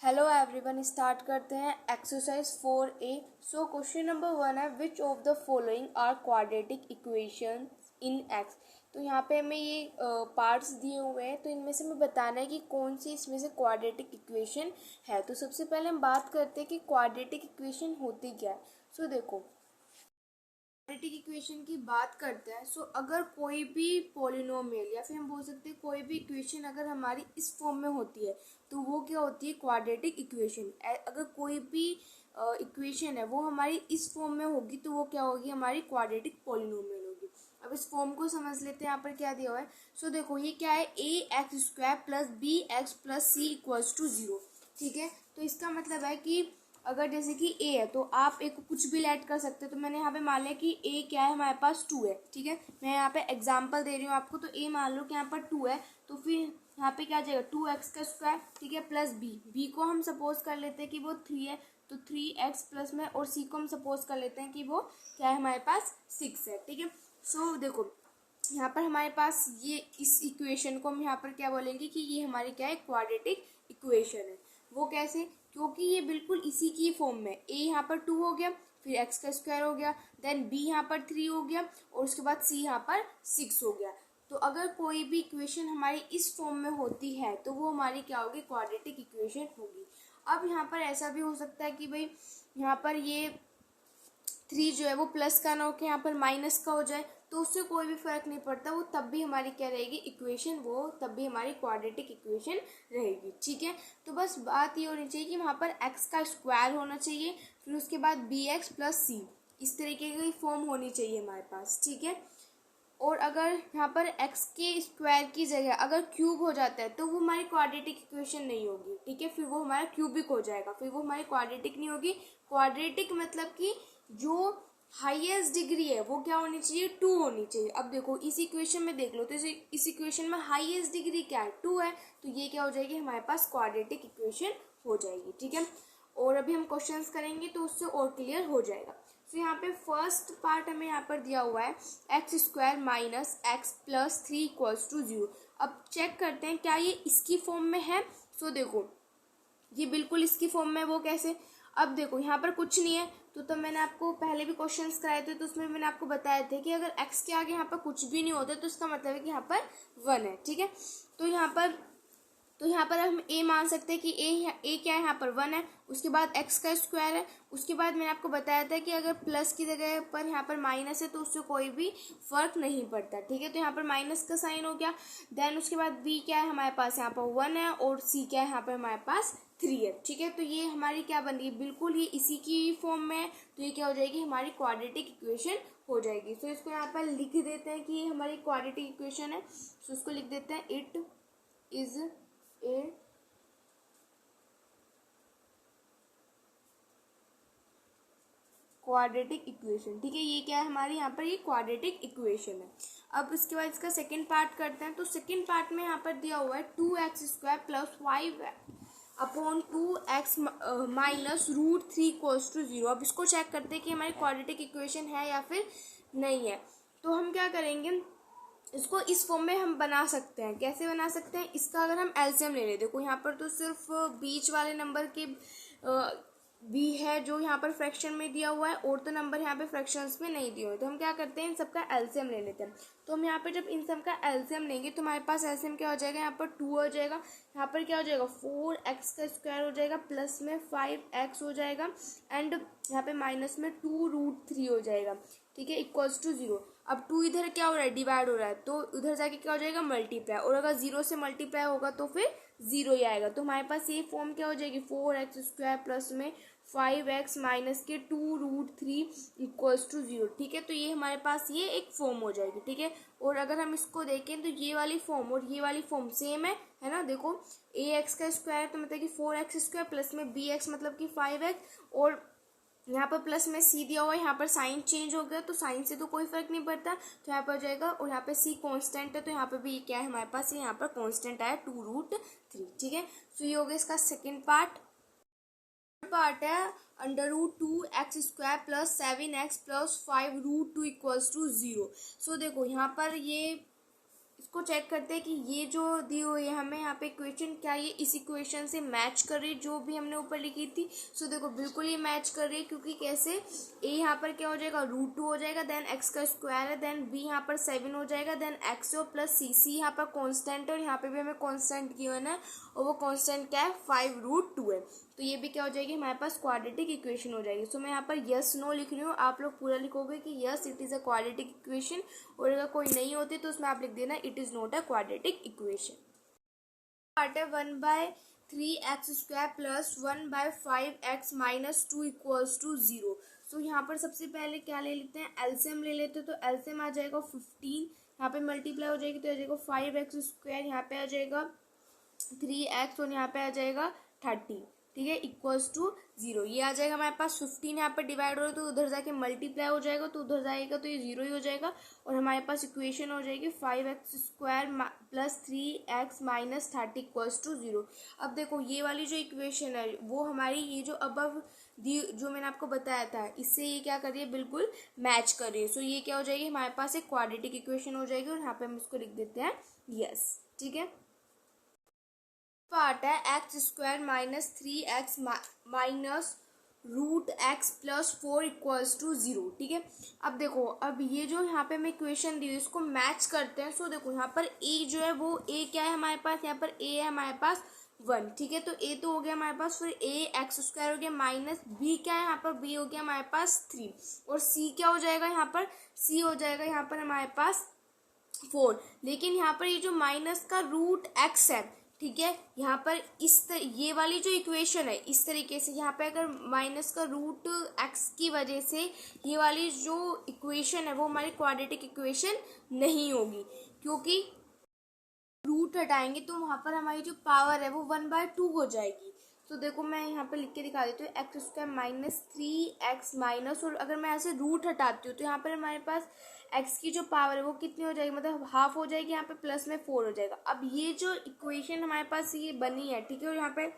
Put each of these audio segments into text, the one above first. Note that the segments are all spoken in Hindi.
हेलो एवरीवन, स्टार्ट करते हैं exercise 4A। So question number 1 है, which of the following are quadratic equation in x. तो यहाँ पे हमें ये पार्ट्स दिए हुए हैं, तो इनमें से हमें बताना है कि कौन सी इसमें से क्वाड्रेटिक इक्वेशन है। तो सबसे पहले हम बात करते हैं कि क्वाड्रेटिक इक्वेशन होती क्या है। सो देखो, क्वाड्रेटिक इक्वेशन की बात करते हैं। सो अगर कोई भी पॉलिनोमियल या फिर हम बोल सकते हैं कोई भी इक्वेशन अगर हमारी इस फॉर्म में होती है तो वो क्या होती है, क्वाड्रेटिक इक्वेशन। अगर कोई भी इक्वेशन है वो हमारी इस फॉर्म में होगी तो वो क्या होगी, हमारी क्वाड्रेटिक पॉलिनोमियल होगी। अब इस फॉर्म को समझ लेते हैं। यहाँ पर क्या दिया हुआ है। सो देखो, ये क्या है, A x square plus B x plus C equals to 0। ठीक है, तो इसका मतलब है कि अगर जैसे कि ए है तो आप ए को कुछ भी ऐड कर सकते हैं। तो मैंने यहाँ पे मान लिया कि ए क्या है, हमारे पास 2 है। ठीक है, मैं यहाँ पे एग्जांपल दे रही हूँ आपको। तो ए मान लो कि यहाँ पर 2 है, तो फिर यहाँ पे क्या आ जाएगा, 2x का स्क्वायर, ठीक है, प्लस बी को हम सपोज कर लेते हैं कि वो 3 है, तो 3x प्लस में, और सी को हम सपोज कर लेते हैं कि वो क्या है, हमारे पास 6 है। ठीक है, सो देखो यहाँ पर हमारे पास ये इस इक्वेशन को हम यहाँ पर क्या बोलेंगे कि ये हमारी क्या है, क्वाड्रेटिक इक्वेशन है। वो कैसे, क्योंकि ये बिल्कुल इसी की फॉर्म में, ए यहाँ पर 2 हो गया, फिर एक्स का स्क्वायर हो गया, देन बी यहाँ पर 3 हो गया, और उसके बाद सी यहाँ पर 6 हो गया। तो अगर कोई भी इक्वेशन हमारी इस फॉर्म में होती है तो वो हमारी क्या होगी, क्वाड्रेटिक इक्वेशन होगी। अब यहाँ पर ऐसा भी हो सकता है कि भाई यहाँ पर ये 3 जो है वो प्लस का ना होकर यहाँ पर माइनस का हो जाए, तो उससे कोई भी फर्क नहीं पड़ता, वो तब भी हमारी क्या रहेगी इक्वेशन, वो तब भी हमारी क्वाड्रेटिक इक्वेशन रहेगी। ठीक है, तो बस बात ये होनी चाहिए कि वहाँ पर एक्स का स्क्वायर होना चाहिए, फिर उसके बाद बी एक्स प्लस सी, इस तरीके की फॉर्म होनी चाहिए हमारे पास। ठीक है, और अगर यहाँ पर एक्स के स्क्वायर की जगह अगर क्यूब हो जाता है तो वो हमारी क्वाड्रेटिक इक्वेशन नहीं होगी। ठीक है, फिर वो हमारा क्यूबिक हो जाएगा, फिर वो हमारी क्वाड्रेटिक नहीं होगी। क्वाड्रेटिक मतलब कि जो हाईएस्ट डिग्री है वो क्या होनी चाहिए, 2 होनी चाहिए। अब देखो इस इक्वेशन में देख लो, तो इस इक्वेशन में हाईएस्ट डिग्री क्या है, 2 है, तो ये क्या हो जाएगी, हमारे पास क्वाड्रेटिक इक्वेशन हो जाएगी। ठीक है, और अभी हम क्वेश्चंस करेंगे तो उससे और क्लियर हो जाएगा। तो यहाँ पे फर्स्ट पार्ट हमें यहाँ पर दिया हुआ है, x square minus x plus 3 equals to 0। अब चेक करते हैं क्या ये इसकी फॉर्म में है। सो देखो, ये बिल्कुल इसकी फॉर्म में, वो कैसे। अब देखो यहाँ पर कुछ नहीं है, तो तब मैंने आपको पहले भी क्वेश्चंस कराए थे, तो उसमें मैंने आपको बताया थे कि अगर x के आगे यहाँ पर कुछ भी नहीं होता तो इसका मतलब है कि यहाँ पर 1 है। ठीक है, तो यहाँ पर हम a मान सकते हैं कि a क्या है, यहाँ पर 1 है, उसके बाद x का स्क्वायर है, उसके बाद मैंने आपको बताया था कि अगर प्लस की जगह पर यहाँ पर माइनस है तो उससे कोई भी फर्क नहीं पड़ता। ठीक है, तो यहाँ पर माइनस का साइन हो गया। देन उसके बाद b क्या है, हमारे पास यहाँ पर 1 है, और c क्या है, यहाँ पर हमारे पास 3 है। ठीक है, तो ये हमारी क्या बन रही है, बिल्कुल ये इसी की फॉर्म में है, तो ये क्या हो जाएगी, हमारी क्वाड्रेटिक इक्वेशन हो जाएगी। तो इसको यहाँ पर लिख देते हैं कि ये हमारी क्वाड्रेटिक इक्वेशन है। तो उसको लिख देते हैं, it is a quadratic equation. ठीक है, ये क्या है हमारे यहाँ पर, ये क्वाड्रेटिक इक्वेशन है। अब इसके बाद इसका सेकंड पार्ट करते हैं। तो सेकंड पार्ट में यहाँ पर दिया हुआ है 2x square plus 5 upon 2x minus root 3 equals to 0। अब इसको चेक करते हैं कि हमारी क्वाड्रेटिक इक्वेशन है या फिर नहीं है। तो हम क्या करेंगे, इसको इस फॉर्म में हम बना सकते हैं। कैसे बना सकते हैं, इसका अगर हम एलसीएम ले लें, देखो यहाँ पर तो सिर्फ बीच वाले नंबर के बी है जो यहाँ पर फ्रैक्शन में दिया हुआ है, और तो नंबर यहाँ पे फ्रैक्शंस में नहीं दिए हुए। तो हम क्या करते हैं, इन सबका एलसीएम ले लेते हैं। तो हम यहाँ पे जब इन सब का एलसीएम लेंगे तो हमारे पास एलसीएम क्या हो जाएगा, यहाँ पर 2 हो जाएगा, यहाँ पर क्या हो जाएगा, 4x का स्क्वायर हो जाएगा, प्लस में 5x हो जाएगा, एंड यहाँ पे माइनस में 2√3 हो जाएगा। ठीक है, इक्वल्स टू 0। अब 2 इधर क्या हो रहा है, डिवाइड हो रहा है, तो उधर जाके क्या हो जाएगा, मल्टीप्लाई, और अगर 0 से मल्टीप्लाई होगा तो फिर 0 ही आएगा। तो हमारे पास ये फॉर्म क्या हो जाएगी, 4x स्क्वायर प्लस में 5x माइनस के 2√3 इक्वल्स टू 0। ठीक है, तो ये हमारे पास ये एक फॉर्म हो जाएगी। ठीक है, और अगर हम इसको देखें तो ये वाली फॉर्म और ये वाली फॉर्म सेम है ना। देखो ax का स्क्वायर तो मतलब कि 4x स्क्वायर प्लस में bx मतलब कि 5x, और यहाँ पर प्लस में सी दिया हुआ है, यहाँ पर साइन चेंज हो गया, तो साइन से तो कोई फर्क नहीं पड़ता, तो यहाँ पर हो जाएगा। और यहाँ पे सी कांस्टेंट है, तो यहाँ पे भी क्या है हमारे पास, यहाँ पर कांस्टेंट आया 2√3। ठीक है, तो ये हो गया इसका सेकंड पार्ट है √2x square plus 7x plus 5√2 equals to 0। So देखो यहाँ पर ये इसको चेक करते हैं कि ये जो दी हुई है हमें यहाँ पे इक्वेशन, क्या ये इस इक्वेशन से मैच कर रही है जो भी हमने ऊपर लिखी थी। सो देखो बिल्कुल ये मैच कर रही है, क्योंकि कैसे, ए यहाँ पर क्या हो जाएगा √2 हो जाएगा, देन एक्स का स्क्वायर है, देन बी यहाँ पर 7 हो जाएगा, देन एक्स हो प्लस सी यहाँ पर कॉन्स्टेंट है, और यहाँ पे भी हमें कॉन्स्टेंट गिवन है, और वो कॉन्स्टेंट क्या है 5√2 है। तो ये भी क्या हो जाएगी हमारे पास क्वाड्रेटिक इक्वेशन हो जाएगी। सो मैं यहाँ पर यस नो लिख रही हूँ, आप लोग पूरा लिखोगे कि yes it is a quadratic equation, और अगर कोई नहीं होती तो उसमें आप लिख देना it is not a quadratic equation. Part है 1/3x² plus 1/5x minus 2 equals to 0। So यहाँ पर सबसे पहले क्या ले लेते हैं, एलसीएम ले लेते हैं। तो एलसीएम आ जाएगा 15, यहाँ पे मल्टीप्लाई हो जाएगी तो आ जाएगा 5x², यहाँ पे आ जाएगा 3x, और यहाँ पे आ जाएगा 30, ठीक है, इक्वल्स टू 0। ये आ जाएगा हमारे पास 15, यहाँ पर डिवाइड हो रहा है तो उधर जाके मल्टीप्लाई हो जाएगा, तो उधर जाएगा तो ये 0 ही हो जाएगा, और हमारे पास इक्वेशन हो जाएगी 5x² plus 3x minus 30 equals to 0। अब देखो ये वाली जो इक्वेशन है वो हमारी ये जो अबव दी जो मैंने आपको बताया था इससे ये क्या कर रही है, बिल्कुल मैच कर रही है। सो ये क्या हो जाएगी हमारे पास एक क्वाड्रेटिक इक्वेशन हो जाएगी, और यहाँ पे हम इसको लिख देते हैं यस, ठीक है। पार्ट है x² minus 3x minus √x plus 4 equals to 0, ठीक है। अब देखो, अब ये जो यहाँ पे हमें इक्वेशन दी है इसको मैच करते हैं। सो देखो यहाँ पर a जो है वो a क्या है हमारे पास, यहाँ पर a है हमारे पास 1, ठीक है। तो a तो हो गया हमारे पास, फिर a x² हो गया, माइनस b क्या है यहाँ पर, b हो गया हमारे पास 3, और c क्या हो जाएगा यहाँ पर, c हो जाएगा यहाँ पर हमारे पास 4। लेकिन यहाँ पर ये जो माइनस का √x है, ठीक है, यहाँ पर ये वाली जो इक्वेशन है इस तरीके से, यहाँ पे अगर माइनस का √x की वजह से ये वाली जो इक्वेशन है वो हमारी क्वाड्रेटिक इक्वेशन नहीं होगी, क्योंकि रूट हटाएंगे तो वहाँ पर हमारी जो पावर है वो 1/2 हो जाएगी। तो देखो मैं यहाँ पे लिख के दिखा देती हूँ, x² माइनस 3x माइनस, और अगर मैं ऐसे रूट हटाती हूँ तो यहाँ पर हमारे पास x की जो पावर है वो कितनी हो जाएगी, मतलब हाफ हो जाएगी, यहाँ पे प्लस में 4 हो जाएगा। अब ये जो इक्वेशन हमारे पास ये बनी है, ठीक है, और यहाँ पे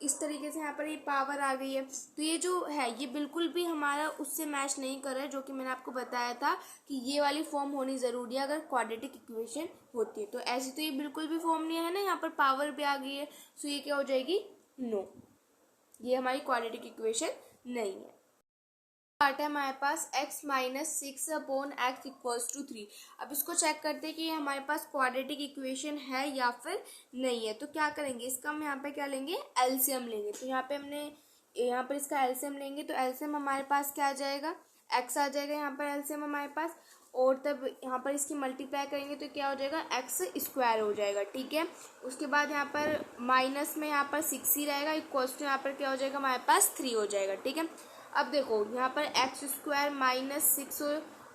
इस तरीके से यहाँ पर ये पावर आ गई है, तो ये जो है ये बिल्कुल भी हमारा उससे मैच नहीं कर रहा है, जो कि मैंने आपको बताया था कि ये वाली फॉर्म होनी ज़रूरी है अगर क्वाड्रेटिक इक्वेशन होती है। तो ऐसी तो ये बिल्कुल भी फॉर्म नहीं है ना, यहाँ पर पावर भी आ गई है, सो ये क्या हो जाएगी, नो, ये हमारी क्वाड्रेटिक इक्वेशन नहीं है। पार्ट है हमारे पास x minus 6/x equals to 3। अब इसको चेक करते हैं कि ये हमारे पास क्वाड्रेटिक इक्वेशन है या फिर नहीं है। तो क्या करेंगे, इसका हम यहाँ पे क्या लेंगे, एलसीएम लेंगे। तो यहाँ पे हमने यहाँ पर इसका एलसीएम लेंगे, तो एलसीएम हमारे पास क्या आ जाएगा, x आ जाएगा यहाँ पर एलसीएम हमारे पास, और तब यहाँ पर इसकी मल्टीप्लाई करेंगे तो क्या हो जाएगा, x² हो जाएगा, ठीक है। उसके बाद यहाँ पर माइनस में यहाँ पर 6 ही रहेगा, इक्वल्स टू यहाँ पर क्या हो जाएगा हमारे पास 3 हो जाएगा, ठीक है। अब देखो यहाँ पर x² माइनस 6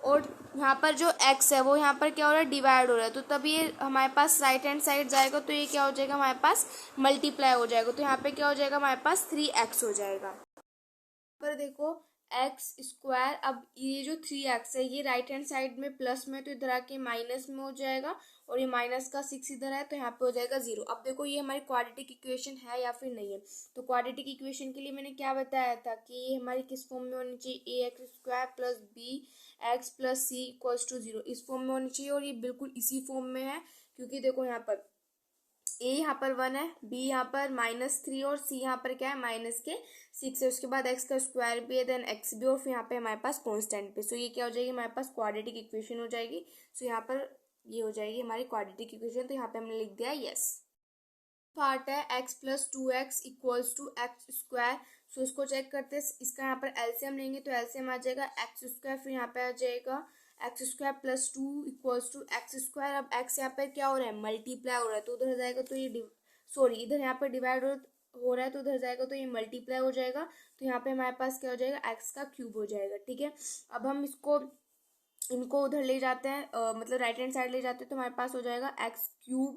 और यहाँ पर जो x है वो यहाँ पर क्या हो रहा है, डिवाइड हो रहा है, तो तब ये हमारे पास राइट हैंड साइड जाएगा तो ये क्या हो जाएगा हमारे पास मल्टीप्लाई हो जाएगा, तो यहाँ पे क्या हो जाएगा हमारे पास 3x हो जाएगा। पर देखो x², अब ये जो 3x है ये राइट हैंड साइड में प्लस में, तो इधर आके माइनस में हो जाएगा, और ये माइनस का 6 इधर है तो यहाँ पे हो जाएगा 0। अब देखो ये हमारी क्वाड्रेटिक इक्वेशन है या फिर नहीं है। तो क्वाड्रेटिक इक्वेशन के लिए मैंने क्या बताया था कि ये हमारी किस फॉर्म में होनी चाहिए, ax² plus bx plus c equals to 0, इस फॉर्म में होनी चाहिए, और ये बिल्कुल इसी फॉर्म में है, क्योंकि देखो यहाँ पर a यहाँ पर 1 है, b यहाँ पर -3, और c यहाँ पर क्या है -6 है, उसके बाद x का स्क्वायर भी है, देन x भी, और फिर यहाँ पे हमारे पास कांस्टेंट पे। सो ये क्या हो जाएगी हमारे पास क्वाड्रेटिक इक्वेशन हो जाएगी। सो यहाँ पर ये हो जाएगी हमारी क्वाड्रेटिक इक्वेशन, तो यहाँ पे हमने लिख दिया यस। पार्ट है x plus 2x equals to x²। So इसको चेक करते हैं, इसका यहाँ पर एलसीएम लेंगे तो एलसीएम आ जाएगा x², फिर यहाँ पे आ जाएगा x² plus 2 equals to x²। अब x यहाँ पर क्या हो रहा है, मल्टीप्लाई हो रहा है, तो उधर जाएगा तो ये इधर यहाँ पर डिवाइड हो रहा है, तो उधर जाएगा तो ये मल्टीप्लाई हो जाएगा, तो यहाँ पे हमारे पास क्या हो जाएगा, x³ हो जाएगा, ठीक है। अब हम इनको उधर ले जाते हैं, मतलब राइट हैंड साइड ले जाते हैं, तो हमारे पास हो जाएगा x³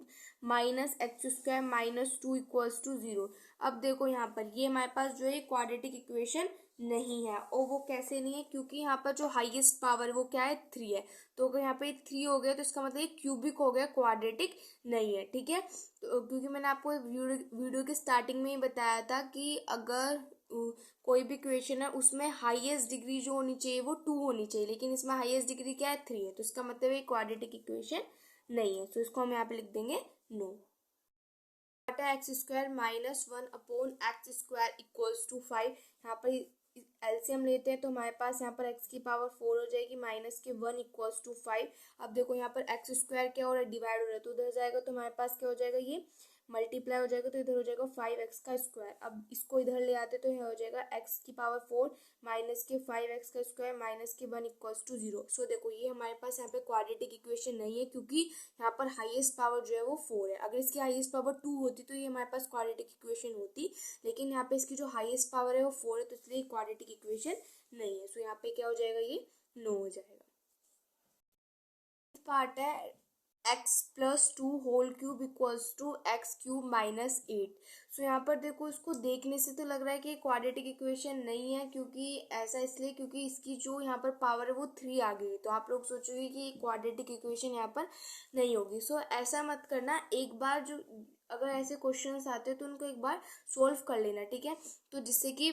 minus x² minus 2 equals to 0। अब देखो यहाँ पर ये हमारे पास जो है क्वाड्रेटिक इक्वेशन नहीं है, और वो कैसे नहीं है, क्योंकि यहाँ पर जो हाईएस्ट पावर वो क्या है 3 है, तो अगर यहाँ पे 3 हो गया तो इसका मतलब ये क्यूबिक हो गया, क्वाड्रेटिक नहीं है, ठीक है। तो क्योंकि मैंने आपको वीडियो के स्टार्टिंग में ही बताया था कि अगर कोई भी इक्वेशन है उसमें हाईएस्ट डिग्री जो होनी चाहिए वो 2 होनी चाहिए, लेकिन इसमें हाईएस्ट डिग्री क्या है 3 है, तो इसका मतलब ये क्वाड्रेटिक इक्वेशन नहीं है। तो इसको हम यहाँ पे लिख देंगे no. X square minus 1/x² equals to 5। यहाँ पर एलसीएम लेते हैं तो हमारे पास यहाँ पर x की पावर 4 हो जाएगी माइनस के 1 इक्वल्स टू 5। अब देखो यहाँ पर एक्स स्क्वायर क्या हो रहा है, डिवाइड हो रहा है, तो उधर जाएगा तो हमारे पास क्या हो जाएगा, ये मल्टीप्लाई हो जाएगा, तो इधर हो जाएगा 5x का स्क्वायर। अब इसको इधर ले आते तो यह हो जाएगा x की पावर 4 माइनस के 5x का स्क्वायर माइनस के 1 इक्वल्स टू 0। सो देखो ये हमारे पास यहाँ पे क्वाड्रेटिक इक्वेशन नहीं है, क्योंकि यहाँ पर हाईएस्ट पावर जो है वो 4 है। अगर इसकी हाईएस्ट पावर 2 होती तो ये हमारे पास क्वाड्रेटिक इक्वेशन होती, लेकिन यहाँ पे इसकी जो हाईएस्ट पावर है वो 4 है, तो इसलिए क्वाड्रेटिक इक्वेशन नहीं है। सो यहाँ पे क्या हो जाएगा, ये नो हो जाएगा। पार्ट है x+2 whole cube equals to x³ minus 8। So यहाँ पर देखो, इसको देखने से तो लग रहा है कि क्वाड्रेटिक इक्वेशन नहीं है, क्योंकि ऐसा इसलिए क्योंकि इसकी जो यहाँ पर पावर है वो 3 आ गई है, तो आप लोग सोचोगे कि क्वाड्रेटिक इक्वेशन यहाँ पर नहीं होगी। सो ऐसा मत करना, एक बार जो अगर ऐसे क्वेश्चंस आते हैं तो उनको एक बार सोल्व कर लेना, ठीक है, तो जिससे कि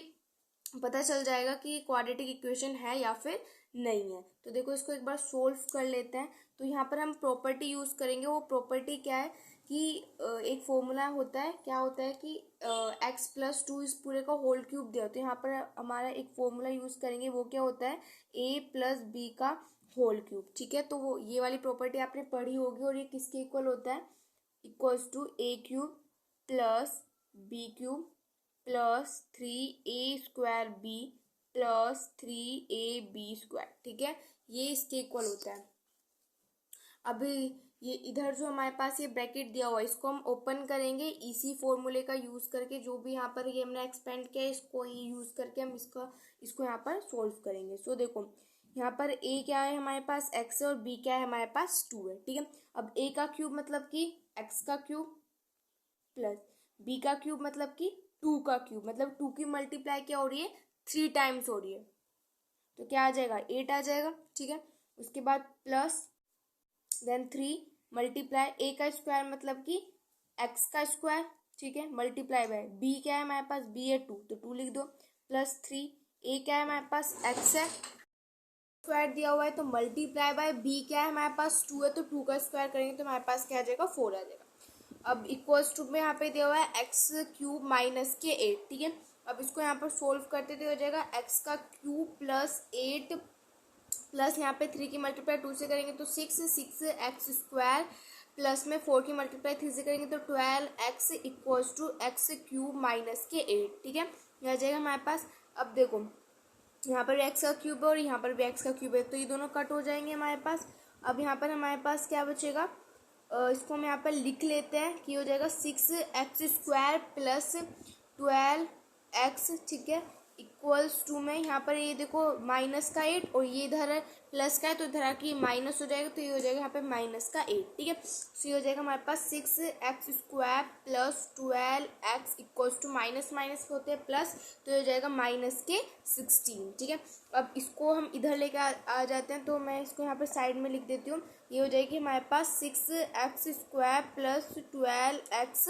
पता चल जाएगा कि क्वाड्रेटिक इक्वेशन है या फिर नहीं है। तो देखो इसको एक बार सोल्व कर लेते हैं। तो यहाँ पर हम प्रॉपर्टी यूज़ करेंगे। वो प्रॉपर्टी क्या है कि एक फॉर्मूला होता है, क्या होता है कि x+2 इस पूरे का होल क्यूब दिया, तो यहाँ पर हमारा एक फॉर्मूला यूज़ करेंगे। वो क्या होता है, a+b का होल क्यूब, ठीक है। तो वो ये वाली प्रॉपर्टी आपने पढ़ी होगी, और ये किसके इक्वल होता है, equals to a³ plus b³ plus 3a² b plus 3ab², ठीक है, ये इसके इक्वल होता है। अभी ये इधर जो हमारे पास ये ब्रैकेट दिया हुआ है, इसको हम ओपन करेंगे इसी फॉर्मूले का यूज़ करके। जो भी यहाँ पर ये हमने एक्सपेंड किया है, इसको ही यूज़ करके हम इसको यहाँ पर सोल्व करेंगे। सो देखो यहाँ पर a क्या है हमारे पास, x है, और b क्या है हमारे पास 2 है, ठीक है। अब a का क्यूब मतलब कि x का क्यूब प्लस b का क्यूब मतलब कि 2 का क्यूब, मतलब 2 की मल्टीप्लाई क्या हो रही है, 3 टाइम्स हो रही है, तो क्या आ जाएगा, 8 आ जाएगा, ठीक है। उसके बाद प्लस देन 3 मल्टीप्लाई a का स्क्वायर मतलब कि x का स्क्वायर, ठीक है, मल्टीप्लाई बाय b क्या है हमारे पास, b है 2, तो 2 लिख दो, प्लस 3 a क्या है हमारे पास, x है, स्क्वायर दिया हुआ है, तो मल्टीप्लाई बाय b क्या है हमारे पास, 2 है, तो 2 का स्क्वायर करेंगे तो हमारे पास क्या आ जाएगा, 4 आ जाएगा। अब इक्वल्स टू में यहाँ पे दिया हुआ है x³ माइनस के 8, ठीक है। अब इसको यहाँ पर सोल्व करते तो हो जाएगा x का क्यूब प्लस 8 प्लस यहाँ पे 3 की मल्टीप्लाई 2 से करेंगे तो 6x² प्लस में 4 की मल्टीप्लाई 3 से करेंगे तो 12x equals to x³ minus के 8, ठीक है, यह आ जाएगा हमारे पास। अब देखो यहाँ पर x का क्यूब है और यहाँ पर भी x का क्यूब है, तो ये दोनों कट हो जाएंगे हमारे पास। अब यहाँ पर हमारे पास क्या बचेगा, इसको हम यहाँ पर लिख लेते हैं कि हो जाएगा 6x² प्लस 12x, ठीक है, इक्वल्स टू में यहाँ पर ये देखो माइनस का 8 और ये इधर है प्लस का है, तो इधर आके माइनस हो जाएगा, तो ये हो जाएगा यहाँ पे माइनस का 8, ठीक है। सो ये हो जाएगा हमारे पास 6x² plus 12x equals to minus minus होते हैं प्लस, तो ये हो जाएगा माइनस के 16, ठीक है। अब इसको हम इधर लेके आ जाते हैं, तो मैं इसको यहाँ पर साइड में लिख देती हूँ। ये हो जाएगी हमारे पास 6x² प्लस 12x,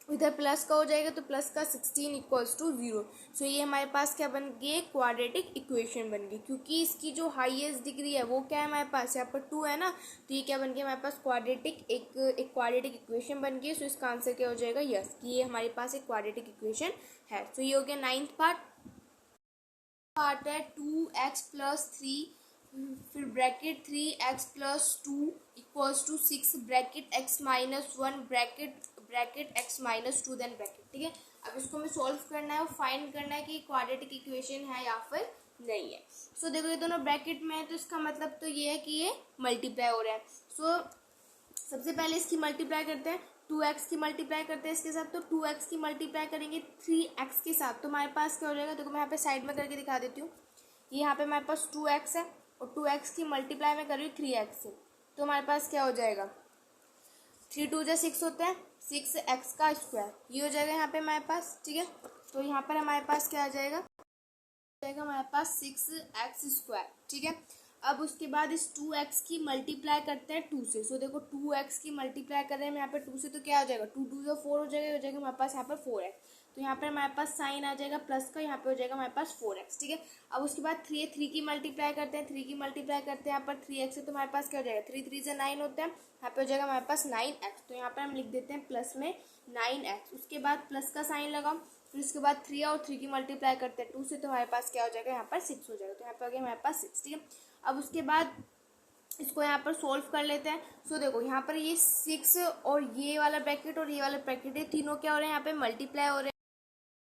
इधर प्लस का हो जाएगा तो प्लस का 16 इक्वल्स टू 0। सो ये हमारे पास क्या बन गई, क्वाड्रेटिक इक्वेशन बन गई, क्योंकि इसकी जो हाईएस्ट डिग्री है वो क्या है हमारे पास, यहाँ पर 2 है ना, तो ये क्या बन गया हमारे पास, क्वाड्रेटिक एक क्वाड्रेटिक इक्वेशन बन गई। सो इसका आंसर क्या हो जाएगा, यस, कि ये हमारे पास एक क्वाड्रेटिक इक्वेशन है। सो ये हो गया 9th पार्ट है 2x प्लस 3, फिर bracket 3x plus 2 equals to 6 bracket x minus 1 bracket x minus 2 then bracket, ठीक है। अब इसको हमें सॉल्व करना है और फाइंड करना है कि क्वाड्रेटिक इक्वेशन है या फिर नहीं है। सो देखो ये दोनों ब्रैकेट में है, तो इसका मतलब तो ये है कि ये मल्टीप्लाई हो रहा है। सो सबसे पहले इसकी मल्टीप्लाई करते हैं, 2x की मल्टीप्लाई करते हैं इसके साथ, तो 2x की मल्टीप्लाई करेंगे 3x के साथ, तो हमारे पास क्या हो जाएगा, देखो मैं यहाँ पे साइड में करके दिखा देती हूँ। ये यहाँ पे हमारे पास 2x है और 2x की मल्टीप्लाई में कर रही हूँ 3x से, तो हमारे पास क्या हो जाएगा, 3 2 6 होते हैं, 6x का स्क्वायर, ये हो जाएगा यहाँ पे हमारे पास, ठीक है। तो यहाँ पर हमारे पास क्या आ जाएगा, हमारे पास 6x², ठीक है। अब उसके बाद इस 2x की मल्टीप्लाई करते हैं 2 से। सो देखो 2x की मल्टीप्लाई कर रहे हैं यहाँ पे 2 से, तो क्या हो जाएगा, 2 2 4 हो जाएगा हमारे पास यहाँ पर 4x, तो यहाँ पर हमारे पास साइन आ जाएगा प्लस का, यहाँ पे हो जाएगा हमारे पास 4x, ठीक है। अब उसके बाद 3 की मल्टीप्लाई करते हैं, 3 की मल्टीप्लाई करते हैं यहाँ पर 3x है, तो हमारे पास क्या हो जाएगा, 3 3 से 9 होता है, यहाँ पे हो जाएगा हमारे पास 9x। तो यहाँ पर हम लिख देते हैं प्लस में 9x, उसके बाद प्लस का साइन लगाओ, फिर उसके बाद 3 और 3 की मल्टीप्लाई करते हैं 2 से, तो हमारे पास क्या हो जाएगा, यहाँ पर 6 हो जाएगा। तो यहाँ पे हो गया हमारे पास 6, ठीक है। अब उसके बाद इसको यहाँ पर सोल्व कर लेते हैं। सो देखो यहाँ पर ये 6 और ये वाला ब्रैकेट और ये वाला ब्रैकेट, ये तीनों क्या हो रहे हैं, यहाँ पे मल्टीप्लाई हो रहे हैं।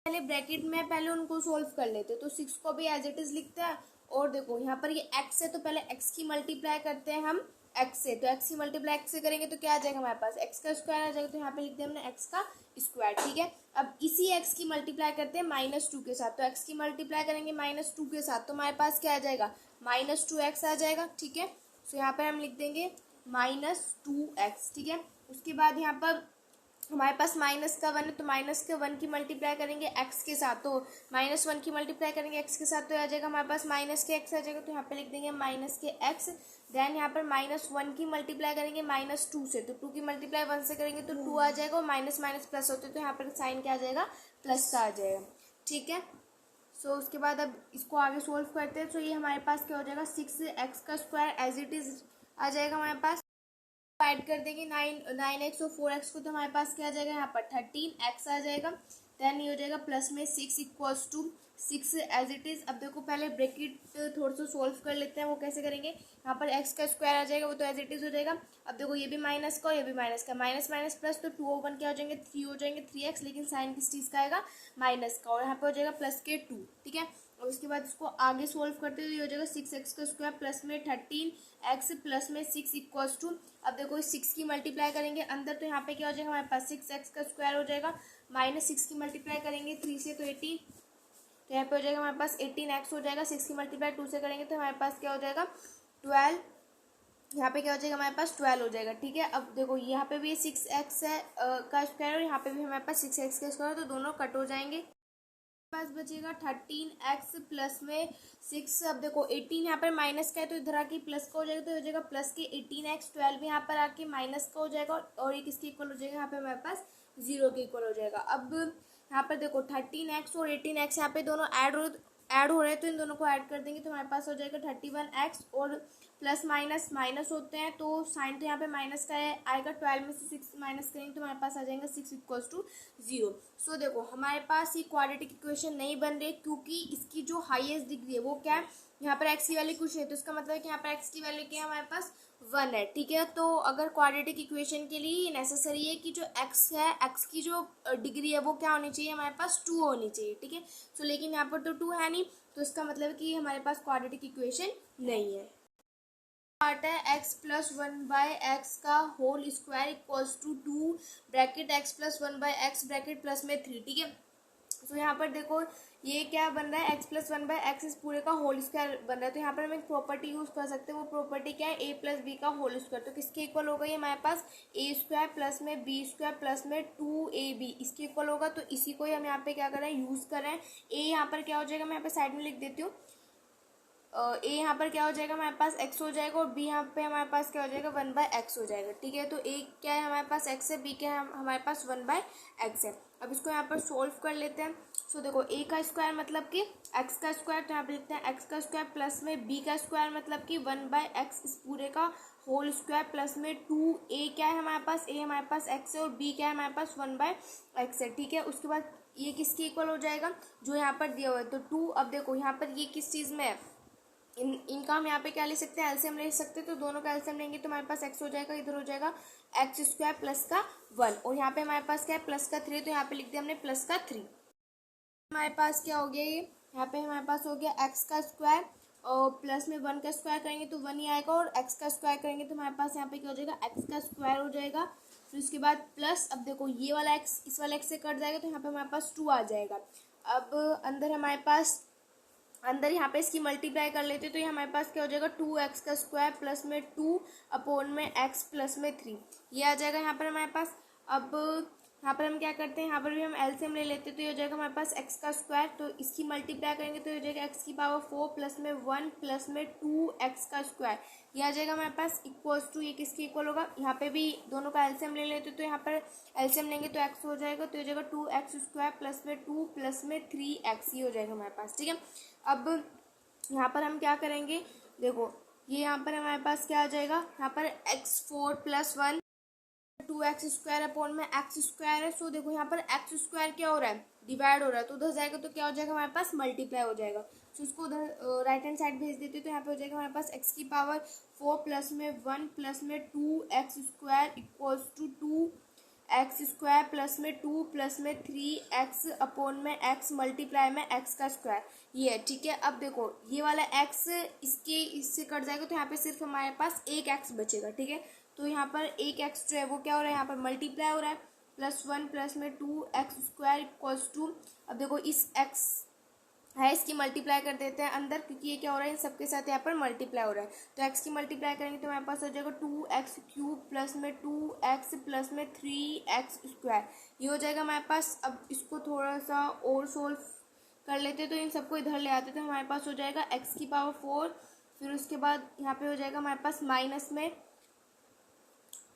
पहले ब्रैकेट में पहले उनको सोल्व कर लेते हैं, तो 6 को भी एज इट इज लिखते हैं। और देखो यहाँ पर ये x है, तो पहले x की मल्टीप्लाई करते हैं हम x से, तो x की मल्टीप्लाई x से करेंगे तो क्या आ जाएगा हमारे पास, x का स्क्वायर आ जाएगा, तो यहाँ पे लिख दिया हमने x का स्क्वायर, ठीक है। अब इसी x की मल्टीप्लाई करते हैं -2 के साथ, तो x की मल्टीप्लाई करेंगे -2 के साथ, तो हमारे पास क्या आ जाएगा, -2x आ जाएगा, ठीक है। तो यहाँ पर हम लिख देंगे -2x, ठीक है। उसके बाद यहाँ पर हमारे पास माइनस का 1 है, तो माइनस के 1 की मल्टीप्लाई करेंगे x के साथ, तो -1 की मल्टीप्लाई करेंगे x के साथ, तो आ जाएगा हमारे पास माइनस के x आ जाएगा, तो यहाँ पे लिख देंगे माइनस के x। देन यहाँ पर -1 की मल्टीप्लाई करेंगे -2 से, तो 2 की मल्टीप्लाई 1 से करेंगे तो 2 आ जाएगा, और माइनस माइनस प्लस होते तो यहाँ पर साइन क्या आ जाएगा, प्लस का आ जाएगा, ठीक है। सो उसके बाद अब इसको आगे सोल्व करते हैं। तो ये हमारे पास क्या हो जाएगा, 6x का स्क्वायर एज इट इज आ जाएगा हमारे पास, ऐड कर देंगे 9x और 4x को, तो हमारे पास क्या आ जाएगा, यहाँ पर 13x आ जाएगा। देन ये हो जाएगा प्लस में 6 equals to 6 as it is. अब देखो पहले ब्रैकेट थोड़ा सा सोल्व कर लेते हैं, वो कैसे करेंगे, यहाँ पर x का स्क्वायर आ जाएगा, वो तो एज इट इज हो जाएगा। अब देखो ये भी माइनस का और ये भी माइनस का, माइनस माइनस प्लस, तो 2 और 1 क्या हो जाएंगे, 3 हो जाएंगे, 3x, लेकिन साइन किस चीज़ का आएगा, माइनस का, और यहाँ पे हो जाएगा प्लस के 2, ठीक है। और उसके बाद इसको आगे सोल्व करते हुए हो जाएगा 6x का स्क्वायर प्लस में 13x प्लस में 6 इक्वल्स टू, अब देखो 6 की मल्टीप्लाई करेंगे अंदर, तो यहाँ पे क्या हो जाएगा हमारे पास 6x का स्क्वायर हो जाएगा, -6 की मल्टीप्लाई करेंगे 3 से, तो 18, तो यहाँ पे हो जाएगा हमारे पास 18x हो जाएगा। 6 की मल्टीप्लाई 2 से करेंगे तो हमारे पास क्या हो जाएगा 12, यहाँ पे क्या हो जाएगा हमारे पास 12 हो जाएगा, ठीक है। अब देखो यहाँ पे भी 6x है का स्क्वायर, और यहाँ पे भी हमारे पास 6x का स्क्वायर, तो दोनों कट हो जाएंगे, पास बचेगा 13x प्लस में 6। अब देखो 18 यहाँ पर माइनस का है, तो इधर आके प्लस का हो जाएगा, तो हो जाएगा प्लस के 18x, 12 यहाँ पर आके माइनस का हो जाएगा, और ये किसके इक्वल हो जाएगा, यहाँ पे हमारे पास 0 के इक्वल हो जाएगा। अब यहाँ पर देखो 13x और 18x यहाँ पे दोनों ऐड हो रहे हैं, तो इन दोनों को ऐड कर देंगे, तो हमारे पास हो जाएगा 31x, और प्लस माइनस माइनस होते हैं, तो साइन तो यहाँ पे माइनस का आएगा, 12 में से 6 माइनस करेंगे तो हमारे पास आ जाएगा 6 इक्वल्स टू 0। सो देखो हमारे पास ये क्वाड्रेटिक इक्वेशन नहीं बन रही, क्योंकि इसकी जो हाईएस्ट डिग्री है वो क्या है, यहाँ पर x की वैल्यू कुछ है, तो इसका मतलब है कि यहाँ पर x की वैल्यू क्या है, हमारे पास 1 है, ठीक है। तो अगर क्वाड्रेटिक इक्वेशन के लिए नेसेसरी है कि जो x है, x की जो डिग्री है वो क्या होनी चाहिए, हमारे पास 2 होनी चाहिए, ठीक है। सो लेकिन यहाँ पर तो 2 है नहीं, तो इसका मतलब है कि हमारे पास क्वाड्रेटिक इक्वेशन नहीं है। पार्ट है x प्लस 1/x का whole square equals to 2 bracket x plus 1/x bracket plus में 3, ठीक है। तो यहाँ पर देखो ये क्या बन रहा है, x प्लस 1/x इस पूरे का होल स्क्वायर बन रहा है, तो यहाँ पर हम एक प्रॉपर्टी यूज कर सकते हैं, वो प्रॉपर्टी क्या है, a प्लस बी का होल स्क्वायर, तो किसके इक्वल होगा ये हमारे पास a स्क्वायर प्लस में b स्क्वायर प्लस में 2ab, इसके इक्वल होगा। तो इसी को ही हम यहाँ पे क्या कर रहे हैं, यूज कर रहे हैं। a यहाँ पर क्या हो जाएगा, मैं यहाँ पे साइड में लिख देती हूँ, ए यहाँ पर क्या हो जाएगा हमारे पास x हो जाएगा, और b यहाँ पे हमारे पास क्या हो जाएगा 1/x हो जाएगा, ठीक है। तो a क्या है हमारे पास x है, b क्या है हमारे पास 1/x है। अब इसको यहाँ पर सोल्व कर लेते हैं। सो देखो a का स्क्वायर मतलब कि x का स्क्वायर, तो यहाँ पे लिखते हैं x का स्क्वायर प्लस में b का स्क्वायर मतलब कि 1/x इस पूरे का होल स्क्वायर प्लस में 2a क्या है हमारे पास, a हमारे पास x है, और b क्या है हमारे पास 1/x है, ठीक है। उसके बाद ये किसके इक्वल हो जाएगा, जो यहाँ पर दिया हुआ है, तो 2। अब देखो यहाँ पर ये किस चीज़ में है, इनका हम यहाँ पे क्या ले सकते हैं, एलसीएम ले सकते हैं, तो दोनों का एलसीएम लेंगे तो हमारे पास x हो जाएगा, इधर हो जाएगा x स्क्वायर प्लस का 1, और यहाँ पे हमारे पास क्या है प्लस का 3, तो यहाँ पे लिख दिया हमने प्लस का 3। हमारे पास क्या हो गया, ये यहाँ पे हमारे पास हो गया x का स्क्वायर, और प्लस में 1 का स्क्वायर करेंगे तो 1 ही आएगा, और x का स्क्वायर करेंगे तो हमारे पास यहाँ पे क्या हो जाएगा, x का स्क्वायर हो जाएगा। फिर उसके बाद प्लस, अब देखो ये वाला x इस वाला x से कट जाएगा, तो यहाँ पे हमारे पास 2 आ जाएगा। अब अंदर हमारे पास यहाँ पे इसकी मल्टीप्लाई कर लेते, तो ये हमारे पास क्या हो जाएगा 2x का स्क्वायर प्लस में 2 अपॉन में x प्लस में 3, ये आ जाएगा यहाँ पर हमारे पास। अब यहाँ पर हम क्या करते हैं, यहाँ पर भी हम एलसीएम ले लेते हैं, तो ये हो जाएगा हमारे पास एक्स का स्क्वायर, तो इसकी मल्टीप्लाई करेंगे तो ये हो जाएगा एक्स की पावर 4 प्लस में 1 प्लस में 2 एक्स का स्क्वायर, ये आ जाएगा हमारे पास इक्वल्स टू, ये किसके इक्वल होगा, यहाँ पे भी दोनों का एलसीएम ले लेते हैं, तो यहाँ पर एलसीएम लेंगे तो एक्स हो जाएगा, तो ये हो जाएगा 2x स्क्वायर प्लस में 2 प्लस में 3x, ये हो जाएगा हमारे पास। ठीक है, अब यहाँ पर हम क्या करेंगे, देखो ये यहाँ पर हमारे पास क्या आ जाएगा, यहाँ पर x4 plus 1 2x square upon में एक्स स्क्वायर है, सो देखो यहाँ पर एक्स स्क्वायर क्या हो रहा है, डिवाइड हो रहा है, तो उधर जाएगा तो क्या हो जाएगा हमारे पास, मल्टीप्लाई हो जाएगा, सो इसको उधर राइट हैंड साइड भेज देते हैं, तो यहाँ पे हो जाएगा हमारे पास x की पावर 4 प्लस में 1 प्लस में 2x square equals to 2x square plus में 2 प्लस में 3x अपॉन में x मल्टीप्लाई में x का स्क्वायर, ये है। ठीक है, अब देखो ये वाला x इससे कट जाएगा, तो यहाँ पे सिर्फ हमारे पास एक x बचेगा। ठीक है, तो यहाँ पर एक x जो है वो क्या हो रहा है, यहाँ पर मल्टीप्लाई हो रहा है, +1 प्लस में 2x स्क्वायर इक्वल्स टू, अब देखो इस x है इसकी मल्टीप्लाई कर देते हैं अंदर, क्योंकि ये क्या हो रहा है, इन सबके साथ यहाँ पर मल्टीप्लाई हो रहा है, तो x की मल्टीप्लाई करेंगे तो हमारे पास हो जाएगा 2x क्यूब प्लस में 2x प्लस में 3x स्क्वायर, ये हो जाएगा हमारे पास। अब इसको थोड़ा सा और सोल्व कर लेते हैं, तो इन सबको इधर ले आते, तो हमारे पास हो जाएगा x की पावर 4, फिर उसके बाद यहाँ पे हो जाएगा हमारे पास माइनस में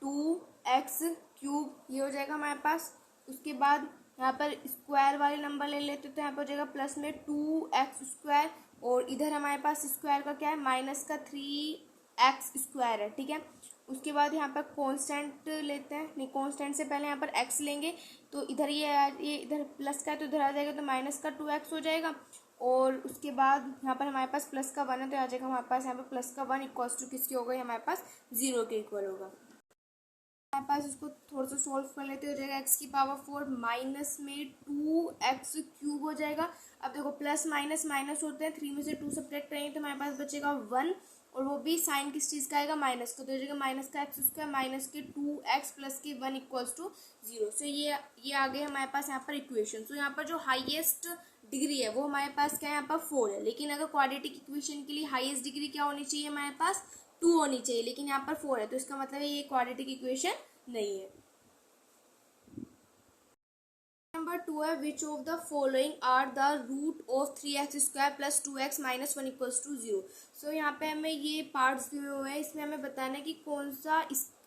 2x क्यूब, ये हो जाएगा हमारे पास। उसके बाद यहाँ पर स्क्वायर वाले नंबर ले लेते तो यहाँ पर हो जाएगा प्लस में 2x स्क्वायर, और इधर हमारे पास स्क्वायर का क्या है, माइनस का 3x स्क्वायर है। ठीक है, उसके बाद यहाँ पर कांस्टेंट लेते हैं, नहीं कांस्टेंट से पहले यहाँ पर x लेंगे, तो इधर ये इधर प्लस का है तो इधर आ जाएगा, तो माइनस का 2x हो जाएगा, और उसके बाद यहाँ पर हमारे पास प्लस का 1 है, तो आ जाएगा हमारे पास यहाँ पर प्लस का 1 इक्वल्स टू किसकी हो गई, हमारे पास 0 के इक्वल होगा। हमारे पास इसको थोड़ा सा सॉल्व कर लेते हो जाएगा x की पावर 4 माइनस में 2x क्यूब हो जाएगा। अब देखो प्लस माइनस माइनस होते हैं, 3 में से 2 सब्ट्रैक्ट करेंगे तो हमारे पास बचेगा 1, और वो भी साइन किस चीज़ का आएगा, माइनस का, तो हो जाएगा माइनस का एक्स स्क्वायर माइनस के 2x प्लस के 1 इक्वल्स टू 0। सो ये आ गए हमारे पास यहाँ पर इक्वेशन। सो यहाँ पर जो हाईएस्ट डिग्री है वो हमारे पास क्या है, यहाँ पर 4 है, लेकिन अगर क्वाड्रेटिक इक्वेशन के लिए हाईएस्ट डिग्री क्या होनी चाहिए, हमारे पास 2 होनी चाहिए, लेकिन यहाँ पर 4 है, तो इसका मतलब है ये क्वाड्रेटिक इक्वेशन नहीं है। नंबर 2 है, which of the following are the root of 3x square plus 2x minus 1 equals to 0। So यहाँ पे हमें ये पार्ट्स दिए हुए हैं, इसमें हमें बताना है कि कौन सा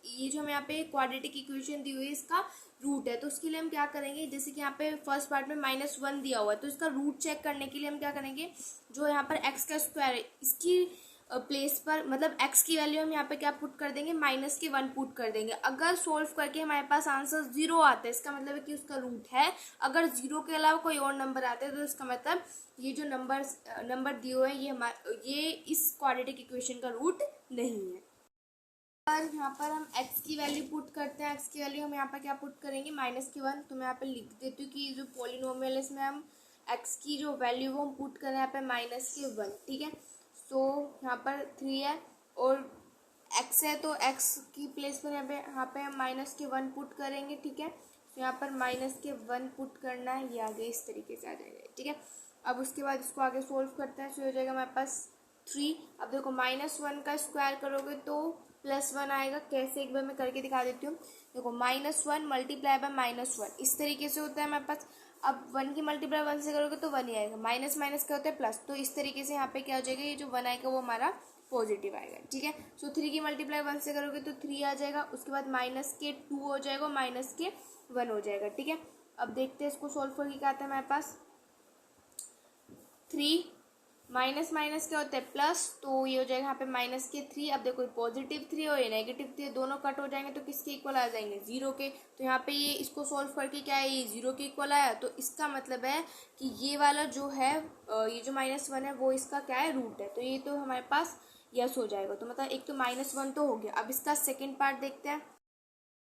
ये जो हमें यहाँ पे क्वाड्रेटिक इक्वेशन दी हुई है इसका रूट है। तो उसके लिए हम क्या करेंगे, जैसे कि यहाँ पे फर्स्ट पार्ट में -1 दिया हुआ है, तो इसका रूट चेक करने के लिए हम क्या करेंगे, जो यहाँ पर x का स्क्वायर है इसकी प्लेस पर, मतलब x की वैल्यू हम यहाँ पे क्या पुट कर देंगे, -1 पुट कर देंगे। अगर सोल्व करके हमारे पास आंसर 0 आता है, इसका मतलब है कि उसका रूट है। अगर 0 के अलावा कोई और नंबर आते हैं तो इसका मतलब ये जो नंबर दिए हुए हैं ये इस क्वाड्रेटिक इक्वेशन का रूट नहीं है। और यहाँ पर हम x की वैल्यू पुट करते हैं, x की वैल्यू हम यहाँ पर क्या पुट करेंगे, -1, तो मैं यहाँ पर लिख देती हूँ कि ये जो पॉलिनोमियल है इसमें हम x की जो वैल्यू वो हम पुट करें यहाँ पे -1। ठीक है, तो यहाँ पर 3 है और x है, तो x की प्लेस पर यहाँ पे हम -1 पुट करेंगे। ठीक है, तो यहाँ पर -1 पुट करना है, ये आगे इस तरीके से आ जाएगा। ठीक है, अब उसके बाद इसको आगे सोल्व करते हैं, तो हो जाएगा हमारे पास 3। अब देखो -1 का स्क्वायर करोगे तो +1 आएगा, कैसे एक बार मैं करके दिखा देती हूँ। देखो -1 मल्टीप्लाई बाय -1 इस तरीके से होता है हमारे पास। अब 1 की मल्टीप्लाई 1 से करोगे तो 1 ही आएगा, माइनस माइनस क्या होता है प्लस, तो इस तरीके से यहाँ पे क्या हो जाएगा, ये जो 1 आएगा वो हमारा पॉजिटिव आएगा। ठीक है, सो 3 की मल्टीप्लाई 1 से करोगे तो 3 आ जाएगा, उसके बाद -2 हो जाएगा, -1 हो जाएगा। ठीक है, अब देखते हैं इसको सोल्व करके क्या आता है हमारे पास। 3 माइनस माइनस क्या होता है प्लस, तो ये हो जाएगा यहाँ पे -3। अब देखो +3 और ये -3 दोनों कट हो जाएंगे तो किसके इक्वल आ जाएंगे, 0 के। तो यहाँ पे ये इसको सोल्व करके क्या है, ये 0 के इक्वल आया, तो इसका मतलब है कि ये वाला जो है ये जो -1 है वो इसका क्या है, रूट है। तो ये तो हमारे पास यस हो जाएगा, तो मतलब एक तो -1 तो हो गया। अब इसका सेकेंड पार्ट देखते हैं,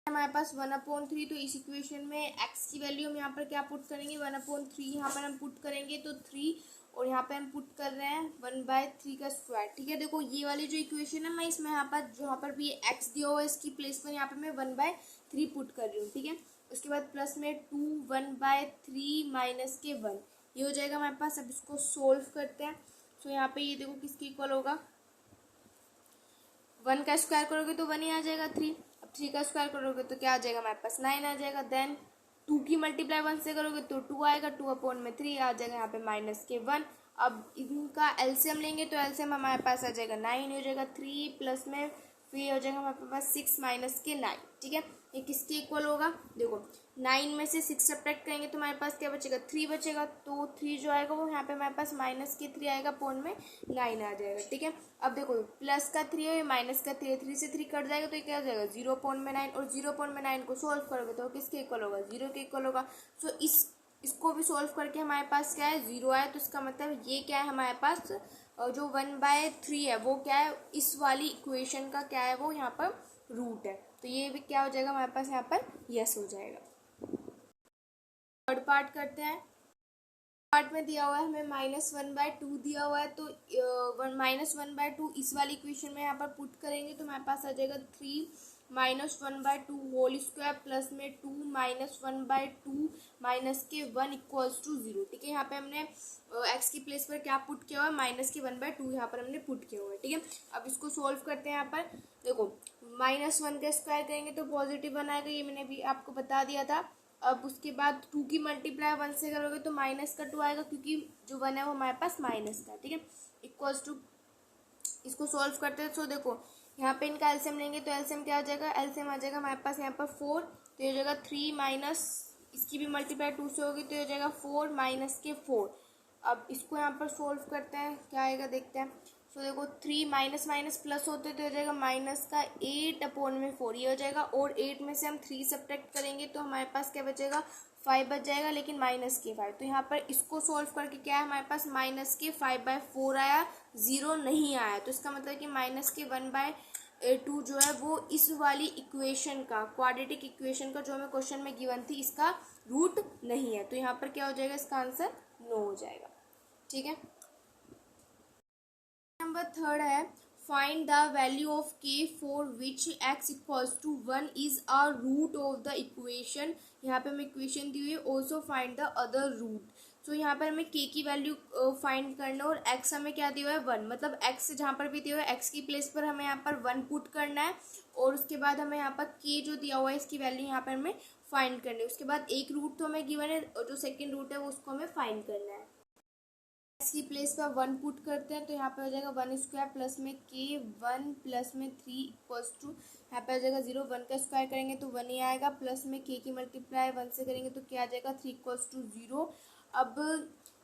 हमारे पास 1/3, तो इस इक्वेशन में x की वैल्यू हम यहाँ पर क्या पुट करेंगे, 1/3 यहाँ पर हम पुट करेंगे तो 3, और यहाँ पे हम पुट कर रहे हैं 1/3 का स्क्वायर। ठीक है, देखो ये वाली जो इक्वेशन है मैं इसमें यहाँ पर भी x दिया हुआ है, इसकी प्लेस पर यहाँ पे मैं 1/3 पुट कर रही हूँ। ठीक है, उसके बाद प्लस में 2 1/3 माइनस के 1, ये हो जाएगा हमारे पास। अब इसको सोल्व करते हैं, तो यहाँ पे ये देखो किसके इक्वल होगा, 1 का स्क्वायर करोगे तो 1 ही आ जाएगा 3, अब 3 का स्क्वायर करोगे तो क्या आ जाएगा हमारे पास 9 आ जाएगा। देन टू की मल्टीप्लाई वन से करोगे तो टू आएगा, टू अपॉन में थ्री आ जाएगा यहाँ पे माइनस के वन। अब इनका एलसीएम लेंगे तो एलसीएम हमारे पास आ जाएगा नाइन, हो जाएगा थ्री प्लस में फिर हो जाएगा हमारे पास सिक्स माइनस के नाइन। ठीक है, ये किसके इक्वल होगा, देखो नाइन में से सिक्स सब्ट्रैक्ट करेंगे तो हमारे पास क्या बचेगा, थ्री बचेगा। तो थ्री जो आएगा वो यहाँ पे हमारे पास माइनस के थ्री आएगा, अपॉन में नाइन आ जाएगा। ठीक है, अब देखो प्लस का थ्री है, माइनस का थ्री है, थ्री से थ्री कट जाएगा तो ये क्या हो जाएगा, जीरो अपॉन में नाइन। और जीरो अपॉन में नाइन को सोल्व करोगे तो किसके इक्वल होगा, जीरो के इक्वल होगा। सो इसको भी सोल्व करके हमारे पास क्या है, जीरो आया। तो इसका मतलब ये क्या है हमारे पास, जो वन बाय थ्री है वो क्या है, इस वाली इक्वेशन का क्या है, वो यहाँ पर रूट है। तो ये भी क्या हो जाएगा हमारे पास यहाँ पर यस हो जाएगा। थर्ड पार्ट करते हैं। पार्ट में दिया हुआ है हमें माइनस वन बाय टू दिया हुआ है, तो माइनस वन बाय टू इस वाली इक्वेशन में यहाँ पर पुट करेंगे तो हमारे पास आ जाएगा three minus one by two whole square plus में two minus one by two minus के वन इक्वल्स टू जीरो। ठीक है, यहाँ पे हमने एक्स की प्लेस पर क्या पुट किया हुआ है, माइनस के वन बाय टू यहाँ पर हमने पुट किया हुआ है। ठीक है, अब इसको सोल्व करते हैं। यहाँ पर देखो माइनस वन का स्क्वायर करेंगे तो पॉजिटिव वन आएगा, ये मैंने भी आपको बता दिया था। अब उसके बाद टू की मल्टीप्लाई वन से करोगे तो माइनस का टू आएगा, क्योंकि जो वन है वो हमारे पास माइनस का। ठीक है, इक्वल्स टू, इसको सोल्व करते हैं। सो देखो यहाँ पे इनका एलसीएम लेंगे तो एलसीएम क्या आ जाएगा, एलसीएम आ जाएगा हमारे पास यहाँ पर फोर, तो ये हो जाएगा थ्री माइनस इसकी भी मल्टीप्लाई टू से होगी तो ये हो जाएगा फोर माइनस के फोर। अब इसको यहाँ पर सोल्व करते हैं, क्या आएगा देखते हैं। सो देखो थ्री माइनस माइनस प्लस होते तो हो जाएगा माइनस का एट अपॉन में फोर, ये हो जाएगा। और एट में से हम थ्री सब्ट्रैक्ट करेंगे तो हमारे पास क्या बचेगा, फाइव बच जाएगा, लेकिन माइनस के फाइव। तो यहाँ पर इसको सोल्व करके क्या है हमारे पास, माइनस के फाइव बाय फोर आया, जीरो नहीं आया। तो इसका मतलब कि माइनस के वन बाय टू जो है वो इस वाली इक्वेशन का, क्वाड्रेटिक इक्वेशन का जो हमें क्वेश्चन में गिवन थी, इसका रूट नहीं है। तो यहाँ पर क्या हो जाएगा, इसका आंसर नो हो जाएगा। ठीक है, नंबर थर्ड है find the value of k for which x equals to one is a root of the equation. यहाँ पे हमें इक्वेशन दी हुई है, also find the other root. तो यहाँ पर हमें के की वैल्यू फाइंड करना है और एक्स हमें क्या दिया हुआ है, वन। मतलब एक्स जहाँ पर भी दिया हुआ है एक्स की प्लेस पर हमें यहाँ पर वन पुट करना है, और उसके बाद हमें यहाँ पर के जो दिया हुआ है इसकी वैल्यू यहाँ पर हमें फाइंड करनी है। उसके बाद एक रूट तो हमें गिवन है और जो सेकेंड रूट है वो उसको हमें फाइंड करना है। इसकी प्लेस पर वन पुट करते हैं तो यहाँ पे हो जाएगा वन स्क्वायर प्लस में के वन प्लस में थ्री इक्वल्स टू, यहाँ पे हो जाएगा जीरो। वन का स्क्वायर करेंगे तो वन ही आएगा, प्लस में के की मल्टीप्लाई वन से करेंगे तो क्या आ जाएगा, थ्री इक्वल्स टू जीरो। अब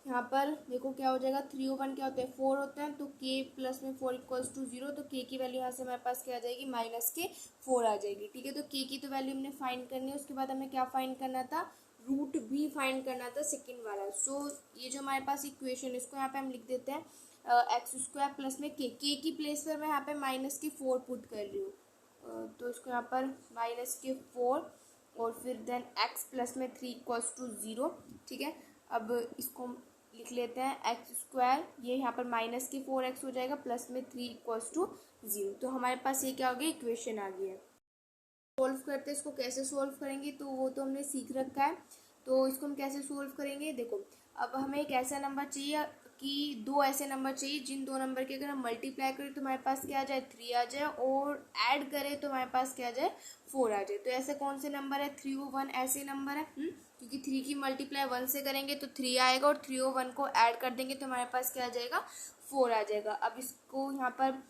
यहाँ पर देखो क्या हो जाएगा, थ्री और वन क्या होते हैं, फोर होते हैं। तो के प्लस में फोर इक्वल्स टू जीरो, तो के की वैल्यू यहाँ से हमारे पास क्या आ जाएगी, माइनस के फोर आ जाएगी। ठीक है, तो के की तो वैल्यू हमने फाइंड करनी है। उसके बाद हमें क्या फाइंड करना था, रूट भी फाइंड करना था सेकेंड वाला। सो ये जो हमारे पास इक्वेशन है इसको यहाँ पे हम लिख देते हैं एक्स स्क्वायर प्लस में के की प्लेस पर मैं यहाँ पे माइनस के फोर पुट कर रही हूँ, तो इसको यहाँ पर माइनस के फोर और फिर देन एक्स प्लस में थ्री इक्वल्स टू जीरो। ठीक है, अब इसको लिख लेते हैं एक्स स्क्वायर, ये यहाँ पर माइनस के फोर एक्स हो जाएगा प्लस में थ्री इक्वल्स टू जीरो। तो हमारे पास ये क्या हो गया, इक्वेशन आ गई है। सोल्व करते हैं, इसको कैसे सोल्व करेंगे तो वो तो हमने सीख रखा है। तो इसको हम कैसे सोल्व करेंगे, देखो अब हमें एक ऐसा नंबर चाहिए कि दो ऐसे नंबर चाहिए जिन दो नंबर के अगर हम मल्टीप्लाई करें तो हमारे पास क्या आ जाए, थ्री आ जाए, और ऐड करें तो हमारे पास क्या आ जाए, फोर आ जाए। तो ऐसे कौन से नंबर है, थ्री और वन ऐसे नंबर है, क्योंकि थ्री की मल्टीप्लाई वन से करेंगे तो थ्री आएगा, और थ्री और वन को ऐड कर देंगे तो हमारे पास क्या आ जाएगा, फोर आ जाएगा। अब इसको यहाँ पर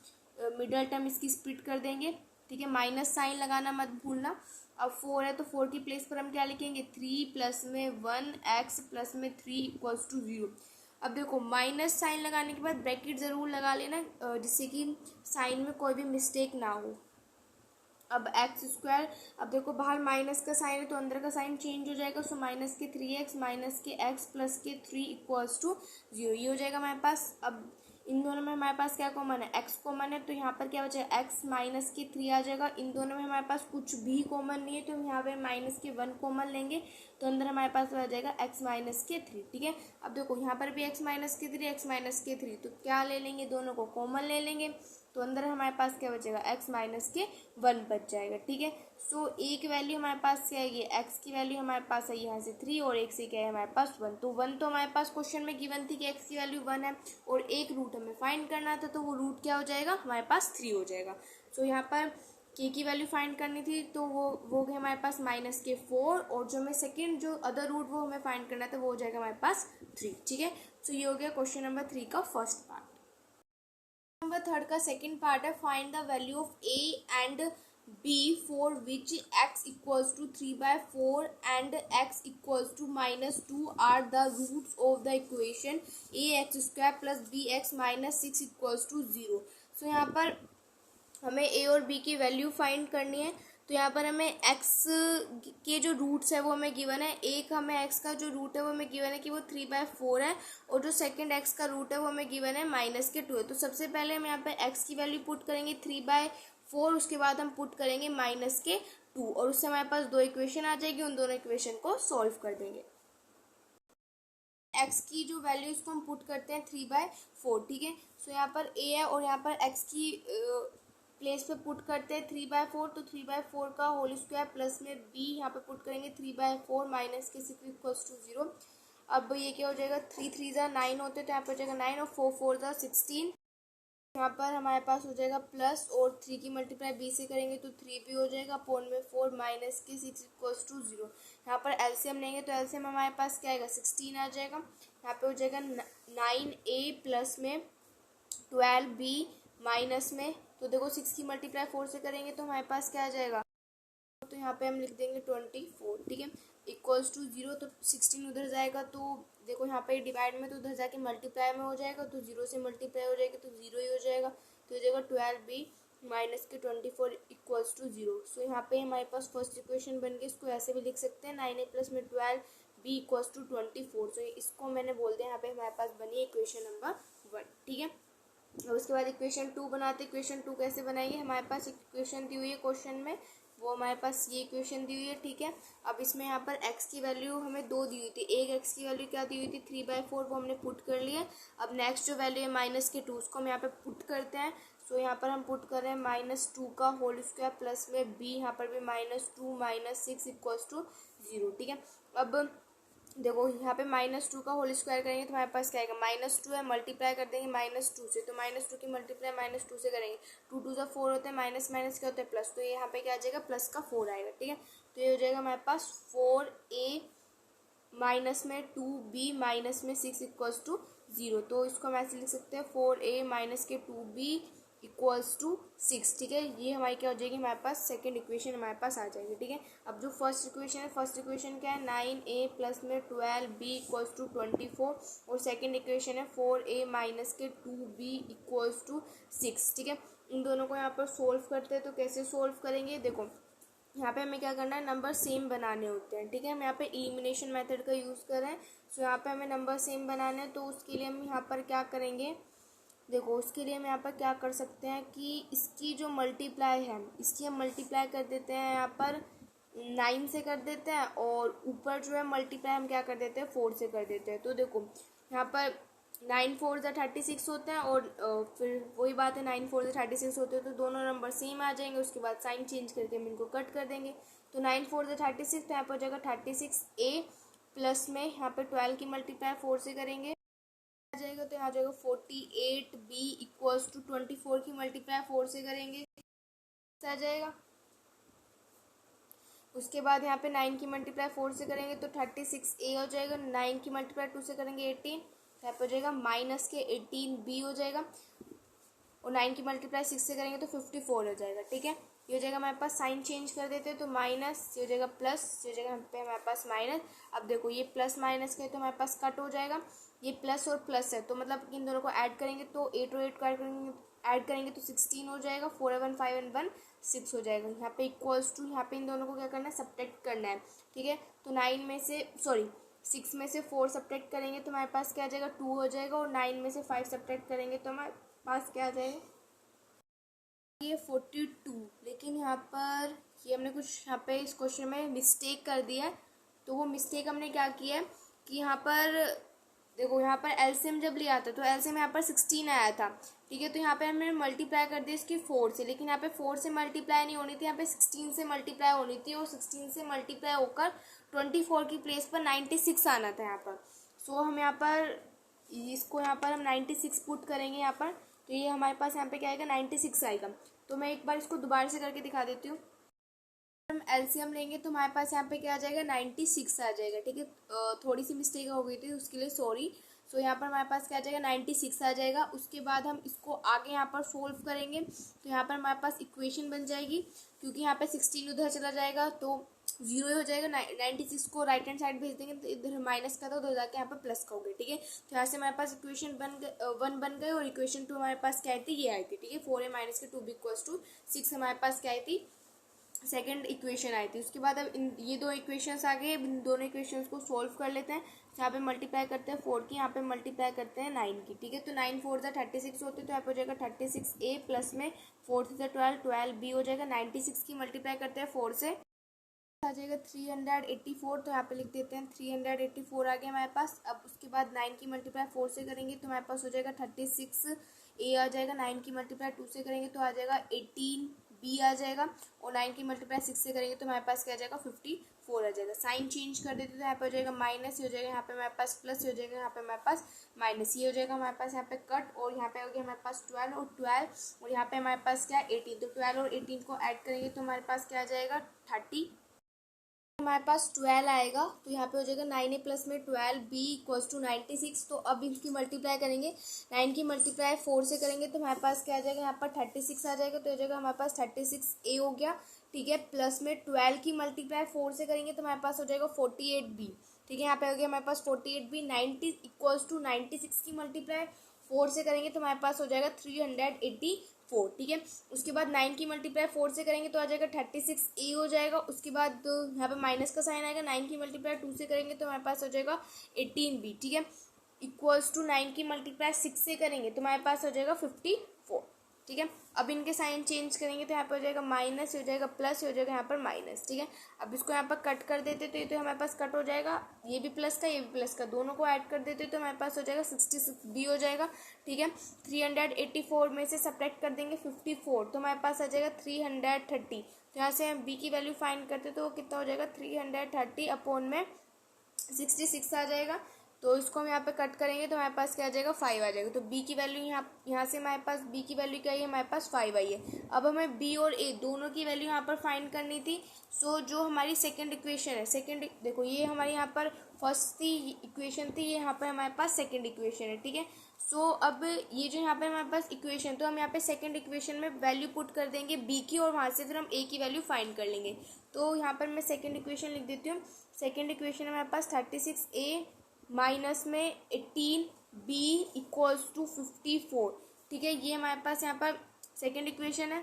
मिडल टर्म इसकी स्प्लिट कर देंगे। ठीक है, माइनस साइन लगाना मत भूलना। अब फोर है तो फोर की प्लेस पर हम क्या लिखेंगे, थ्री प्लस में वन एक्स प्लस में थ्री इक्वल्स टू जीरो। अब देखो माइनस साइन लगाने के बाद ब्रैकेट ज़रूर लगा लेना, जिससे कि साइन में कोई भी मिस्टेक ना हो। अब एक्स स्क्वायर, अब देखो बाहर माइनस का साइन है तो अंदर का साइन चेंज हो जाएगा। सो माइनस के थ्री एक्स माइनस के एक्स प्लस के थ्री इक्वल्स टू जीरो, ये हो जाएगा हमारे पास। अब इन दोनों में हमारे पास क्या कॉमन है, एक्स कॉमन है, तो यहाँ पर क्या बचेगा, एक्स माइनस के थ्री आ जाएगा। इन दोनों में हमारे पास कुछ भी कॉमन नहीं है तो हम यहाँ पे माइनस के वन कॉमन लेंगे, तो अंदर हमारे पास आ जाएगा एक्स माइनस के थ्री। ठीक है, अब देखो यहाँ पर भी एक्स माइनस के थ्री एक्स माइनस के थ्री, तो क्या ले लेंगे, दोनों को कॉमन ले लेंगे, तो अंदर हमारे पास क्या बचेगा, एक्स माइनस के वन बच जाएगा। ठीक है, सो एक वैल्यू हमारे पास क्या है, एक्स की वैल्यू हमारे पास है यहाँ से थ्री, और एक से क्या है हमारे पास वन। तो वन तो हमारे पास क्वेश्चन में गिवन थी कि एक्स की वैल्यू वन है, और एक रूट हमें फाइंड करना था, तो वो रूट क्या हो जाएगा हमारे पास, थ्री हो जाएगा। सो यहाँ पर के की वैल्यू फाइंड करनी थी, तो वो हो गया हमारे पास -4, और जो हमें सेकेंड जो अदर रूट वो हमें फाइंड करना था वो हो जाएगा हमारे पास 3। ठीक है, तो ये हो गया क्वेश्चन नंबर 3 का फर्स्ट पार्ट। नंबर 3 का सेकेंड पार्ट है find the value of a and b for which x equals to 3/4 and x equals to -2 are the roots of the equation ax² plus bx minus 6 equals to 0। So यहाँ पर हमें a और b की वैल्यू फाइंड करनी है। तो यहाँ पर हमें x के जो रूट्स है वो हमें गिवन है। एक हमें x का जो रूट है वो हमें गिवन है कि वो 3/4 है, और जो सेकंड x का रूट है वो हमें गिवन है -2 है। तो सबसे पहले हम यहाँ पे x की वैल्यू पुट करेंगे 3/4, उसके बाद हम पुट करेंगे -2, और उससे हमारे पास दो इक्वेशन आ जाएगी। उन दोनों इक्वेशन को सॉल्व कर देंगे। x की जो वैल्यू इसको हम पुट करते हैं 3/4। ठीक है, सो यहाँ पर a है और यहाँ पर x की प्लेस पे पुट करते हैं 3/4, तो 3/4 का होल स्क्वायर प्लस में b यहाँ पे पुट करेंगे 3/4 माइनस के 6 इक्वल्स टू 0। अब ये क्या हो जाएगा, 3 3 ज़ा 9 होते तो यहाँ पर हो जाएगा 9, और 4 4 ज़ा 16। यहाँ पर हमारे पास हो जाएगा प्लस, और 3 की मल्टीप्लाई b से करेंगे तो 3 भी हो जाएगा, अपॉन में 4 माइनस के 6 इक्वल्स टू 0। यहाँ पर एलसीएम लेंगे तो एलसीएम हमारे पास क्या आएगा, 16 आ जाएगा। यहाँ पे हो जाएगा 9a प्लस में 12b माइनस में, तो देखो 6 की मल्टीप्लाई 4 से करेंगे तो हमारे पास क्या आ जाएगा, तो यहाँ पे हम लिख देंगे 24। ठीक है, इक्वल्स टू 0। तो 16 उधर जाएगा, तो देखो यहाँ पे डिवाइड में, तो उधर जाके मल्टीप्लाई में हो जाएगा, तो 0 से मल्टीप्लाई हो जाएगा तो 0 ही हो जाएगा। तो हो जाएगा 12b माइनस के 24 इक्वल्स टू 0। सो यहाँ पे हमारे पास फर्स्ट इक्वेशन बन गई। इसको ऐसे भी लिख सकते हैं 9a प्लस में 12b इक्वल्स टू 24। सो इसको मैंने बोल दिया, यहाँ पे हमारे पास बनी इक्वेशन नंबर 1। ठीक है, और उसके बाद इक्वेशन 2 बनाते। इक्वेशन 2 कैसे बनाएंगे, हमारे पास एक इक्वेशन दी हुई है क्वेश्चन में, वो हमारे पास ये इक्वेशन दी हुई है। ठीक है, अब इसमें यहाँ पर x की वैल्यू हमें 2 दी हुई थी। एक x की वैल्यू क्या दी हुई थी, 3/4, वो हमने पुट कर लिया। अब नेक्स्ट जो वैल्यू है -2, उसको हम यहाँ पे पुट करते हैं। सो यहाँ पर हम पुट कर रहे हैं -2 का होल स्क्वायर प्लस में b, यहाँ पर भी -2 माइनस 6 इक्वल्स टू 0। ठीक है, अब देखो यहाँ पे -2 का होल स्क्वायर करेंगे तो हमारे पास क्या आएगा, -2 है, मल्टीप्लाई कर देंगे -2 से, तो -2 की मल्टीप्लाई -2 से करेंगे, 2 2 4 होते हैं, माइनस माइनस क्या होता है प्लस, तो यहाँ पे क्या आ जाएगा, प्लस का 4 आएगा। ठीक है, तो ये हो जाएगा हमारे पास 4a माइनस में 2b माइनस में 6 इक्वल्स टू 0। तो इसको हम ऐसे लिख सकते हैं 4a माइनस के 2b इक्वल्स टू 6। ठीक है, ये हमारी क्या हो जाएगी, हमारे पास सेकंड इक्वेशन हमारे पास आ जाएगी। ठीक है, अब जो फर्स्ट इक्वेशन है, फर्स्ट इक्वेशन क्या है, 9a प्लस में 12b इक्वल्स टू 24, और सेकंड इक्वेशन है 4a माइनस के 2b इक्वल्स टू 6। ठीक है, इन दोनों को यहाँ पर सोल्व करते हैं। तो कैसे सोल्व करेंगे, देखो यहाँ पे हमें क्या करना है, नंबर सेम बनाने होते हैं। ठीक है, हम यहाँ पे एलिमिनेशन मेथड का यूज़ कर रहे हैं। सो यहाँ पे हमें नंबर सेम बनाने हैं, तो उसके लिए हम यहाँ पर क्या करेंगे, देखो उसके लिए हम यहाँ पर क्या कर सकते हैं कि इसकी जो मल्टीप्लाई है, इसकी हम मल्टीप्लाई कर देते हैं यहाँ पर 9 से कर देते हैं, और ऊपर जो है मल्टीप्लाई हम क्या कर देते हैं, 4 से कर देते हैं। तो देखो यहाँ पर 9 4 ज़ा 36 होते हैं, और फिर वही बात है 9 4 ज़ा 36 होते हैं, तो दोनों नंबर सेम आ जाएंगे। उसके बाद साइन चेंज करके हम इनको कट कर देंगे। तो 9 4 ज़ा 36, तो यहाँ पर हो जाएगा 36a प्लस में यहाँ पर 12 की मल्टीप्लाई 4 से करेंगे आ जाएगा, तो यहाँ जाएगा 48b इक्वल्स टू 24 की मल्टीप्लाई 4 से करेंगे आ जाएगा। उसके बाद यहाँ पे 9 की मल्टीप्लाई 4 से करेंगे तो 36a हो जाएगा। 9 की मल्टीप्लाई 2 से करेंगे 18, यहाँ पे हो जाएगा माइनस के 18b हो जाएगा, और 9 की मल्टीप्लाई 6 से करेंगे तो 54 हो जाएगा। ठीक है, ये हो जाएगा हमारे पास, साइन चेंज कर देते हैं तो माइनस, ये हो जाएगा प्लस, ये हो जाएगा यहाँ पे हमारे पास माइनस। अब देखो ये प्लस माइनस के तो हमारे पास कट हो जाएगा, ये प्लस और प्लस है, तो मतलब इन दोनों को ऐड करेंगे तो 8 और 8 ऐड करेंगे तो 16 हो जाएगा, 4 और 1 5 और 1 6 हो जाएगा। यहाँ पे इक्वल्स टू, यहाँ पे इन दोनों को क्या करना है, सब्ट्रैक्ट करना है। ठीक है, तो 9 में से 6 में से 4 सब्ट्रैक्ट करेंगे तो हमारे पास क्या आ जाएगा, 2 हो जाएगा, और 9 में से 5 सब्ट्रैक्ट करेंगे तो हमारे पास क्या आ जाएगा, ये 42। लेकिन यहाँ पर ये हमने कुछ यहाँ पे इस क्वेश्चन में मिस्टेक कर दिया है। तो वो मिस्टेक हमने क्या किया है कि यहाँ पर देखो, यहाँ पर एलसीएम जब लिया था तो एलसीएम यहाँ पर 16 आया था। ठीक है, तो यहाँ पे हमने मल्टीप्लाई कर दिया इसकी 4 से, लेकिन यहाँ पे 4 से मल्टीप्लाई नहीं होनी थी, यहाँ पे 16 से मल्टीप्लाई होनी थी, और 16 से मल्टीप्लाई होकर 24 की प्लेस पर 96 आना था यहाँ पर। सो हम यहाँ पर इसको यहाँ पर हम 96 पुट करेंगे यहाँ पर, तो ये हमारे पास यहाँ पे क्या आएगा, 96 आएगा। तो मैं एक बार इसको दोबारा से करके दिखा देती हूँ। हम एलसीएम लेंगे तो हमारे पास यहाँ पे क्या आ जाएगा 96 आ जाएगा, ठीक है। थोड़ी सी मिस्टेक हो गई थी, उसके लिए सॉरी। सो यहाँ पर हमारे पास क्या आ जाएगा 96 आ जाएगा। उसके बाद हम इसको आगे यहाँ पर सोल्व करेंगे तो यहाँ पर हमारे पास इक्वेशन बन जाएगी, क्योंकि यहाँ पे 16 उधर चला जाएगा तो 0 हो जाएगा। 96 को राइट हैंड साइड भेज देंगे तो इधर माइनस का था, उधर जाके यहाँ पर प्लस का हो गया, ठीक है। तो यहाँ से हमारे पास इक्वेशन 1 बन गए, और इक्वेशन 2 हमारे पास क्या आई थी, ये आई थी, ठीक है। 4a माइनस के 2b इक्वल्स टू 6 हमारे पास क्या आई थी, सेकेंड इक्वेशन आई थी। उसके बाद अब ये दो इक्वेशंस आ गए, इन दोनों इक्वेशंस को सोल्व कर लेते हैं। तो यहाँ पे मल्टीप्लाई करते हैं 4 की, यहाँ पे मल्टीप्लाई करते हैं 9 की, ठीक है। तो 9 4 36 होते, तो यहाँ पे हो जाएगा 36a प्लस में 4 से 12b हो जाएगा। 96 की मल्टीप्लाई करते हैं 4 से, आ जाएगा 384। तो यहाँ पे लिख देते हैं 384 आ गया हमारे पास। अब उसके बाद 9 की मल्टीप्लाई 4 से करेंगे तो हमारे पास हो जाएगा 36a आ जाएगा। 9 की मल्टीप्लाई 2 से करेंगे तो आ जाएगा 18b आ जाएगा, और 9 की मल्टीप्लाई 6 से करेंगे तो हमारे पास क्या आ जाएगा 54 आ जाएगा। साइन चेंज कर देते तो यहाँ पे हो जाएगा माइनस, हो जाएगा यहाँ पे हमारे पास प्लस, हो जाएगा यहाँ पे हमारे पास माइनस, ये हो जाएगा हमारे पास यहाँ पे कट, और यहाँ पे हो गया हमारे पास 12 और 12, और यहाँ पे हमारे पास क्या 18। तो 12 और 18 को ऐड करेंगे तो हमारे पास क्या आ जाएगा 30, हमारे पास 12 आएगा। तो यहाँ पे हो जाएगा 9a प्लस में 12b इक्वल्स टू 96। तो अब इसकी मल्टीप्लाई करेंगे, 9 की मल्टीप्लाई 4 से करेंगे तो हमारे पास क्या आ जाएगा, यहाँ पर 36 आ जाएगा। तो हो जाएगा हमारे पास 36a हो गया, ठीक है। प्लस में 12 की मल्टीप्लाई 4 से करेंगे तो हमारे पास हो जाएगा 48b, ठीक है। यहाँ पे हो गया हमारे पास 48b। 90 इक्वल्स टू 96 की मल्टीप्लाई 4 से करेंगे तो हमारे पास हो जाएगा 384, ठीक है। उसके बाद 9 की मल्टीप्लाई 4 से करेंगे तो आ जाएगा 36a हो जाएगा। उसके बाद यहाँ पे माइनस का साइन आएगा। 9 की मल्टीप्लाई 2 से करेंगे तो हमारे पास हो जाएगा 18b, ठीक है। इक्वल्स टू 9 की मल्टीप्लाई 6 से करेंगे तो हमारे पास हो जाएगा 54, ठीक है। अब इनके साइन चेंज करेंगे तो यहाँ पर हो जाएगा माइनस, हो जाएगा प्लस, हो जाएगा यहाँ पर माइनस, ठीक है। अब इसको यहाँ पर कट कर देते तो ये तो हमारे पास कट हो जाएगा, ये भी प्लस का ये भी प्लस का, दोनों को ऐड कर देते तो हमारे पास हो जाएगा 66b हो जाएगा, ठीक है। 384 में से सब्ट्रैक्ट कर देंगे 54 तो हमारे पास आ जाएगा 330। तो यहाँ से हम b की वैल्यू फाइंड करते तो वो कितना हो जाएगा 330 अपॉन में 66 आ जाएगा। तो इसको हम यहाँ पे कट करेंगे तो हमारे पास क्या आ जाएगा 5 आ जाएगा। तो b की वैल्यू यहाँ से हमारे पास b की वैल्यू क्या आई है, हमारे पास 5 आई है। अब हमें b और a दोनों की वैल्यू यहाँ पर फाइंड करनी थी। सो जो हमारी सेकंड इक्वेशन है, सेकंड देखो ये हमारी यहाँ पर फर्स्ट थी इक्वेशन थी, ये यहाँ पर हमारे पास सेकंड इक्वेशन है, ठीक है। सो अब ये जो यहाँ पे हमारे पास इक्वेशन, तो हम यहाँ पे सेकंड इक्वेशन में वैल्यू पुट कर देंगे b की, और वहाँ से फिर हम a की वैल्यू फाइंड कर लेंगे। तो यहाँ पर मैं सेकंड इक्वेशन लिख देती हूँ। सेकंड इक्वेशन है हमारे पास 36a माइनस में 18b इक्वल्स टू 54, ठीक है। ये हमारे पास यहाँ पर सेकंड इक्वेशन है।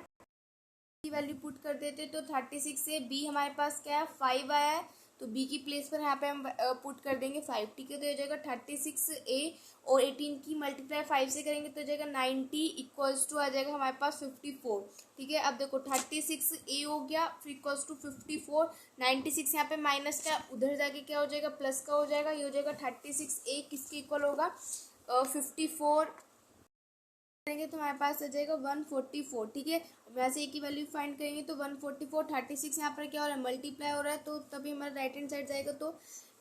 की वैल्यू पुट कर देते तो 36 से b हमारे पास क्या है 5 आया है, तो b की प्लेस पर यहाँ पे हम पुट कर देंगे 5, ठीक है। तो हो जाएगा 36a और 18 की मल्टीप्लाई 5 से करेंगे तो हो जाएगा 90 इक्वल्स टू आ जाएगा हमारे पास 54, ठीक है। अब देखो 36a हो गया फिर इक्वल्स टू 54, 96 यहाँ पे माइनस का, उधर जाके क्या हो जाएगा प्लस का हो जाएगा। ये हो जाएगा 36a किसके इक्वल होगा 54 करेंगे तो हमारे पास आ जाएगा 144, ठीक है। यहाँ से ए की वैल्यू फाइंड करेंगे तो 144, 36 यहाँ पर क्या हो रहा है मल्टीप्लाई हो रहा है, तो तभी हमारा राइट हैंड साइड जाएगा तो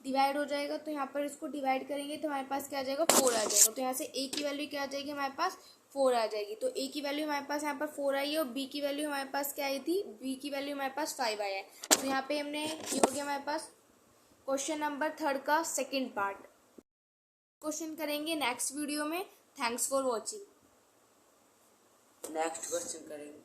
डिवाइड हो जाएगा। तो यहाँ पर इसको डिवाइड करेंगे तो हमारे पास क्या आ जाएगा 4 आ जाएगा। तो यहाँ से ए की वैल्यू क्या आ जाएगी हमारे पास 4 आ जाएगी। तो ए की वैल्यू हमारे पास यहाँ पर 4 आई है, और बी की वैल्यू हमारे पास क्या आई थी, बी की वैल्यू हमारे पास 5 आया है। तो यहाँ पे हमने ये हो गया हमारे पास क्वेश्चन नंबर 3 का सेकेंड पार्ट। क्वेश्चन करेंगे नेक्स्ट वीडियो में। Thanks for watching. Next question करेंगे।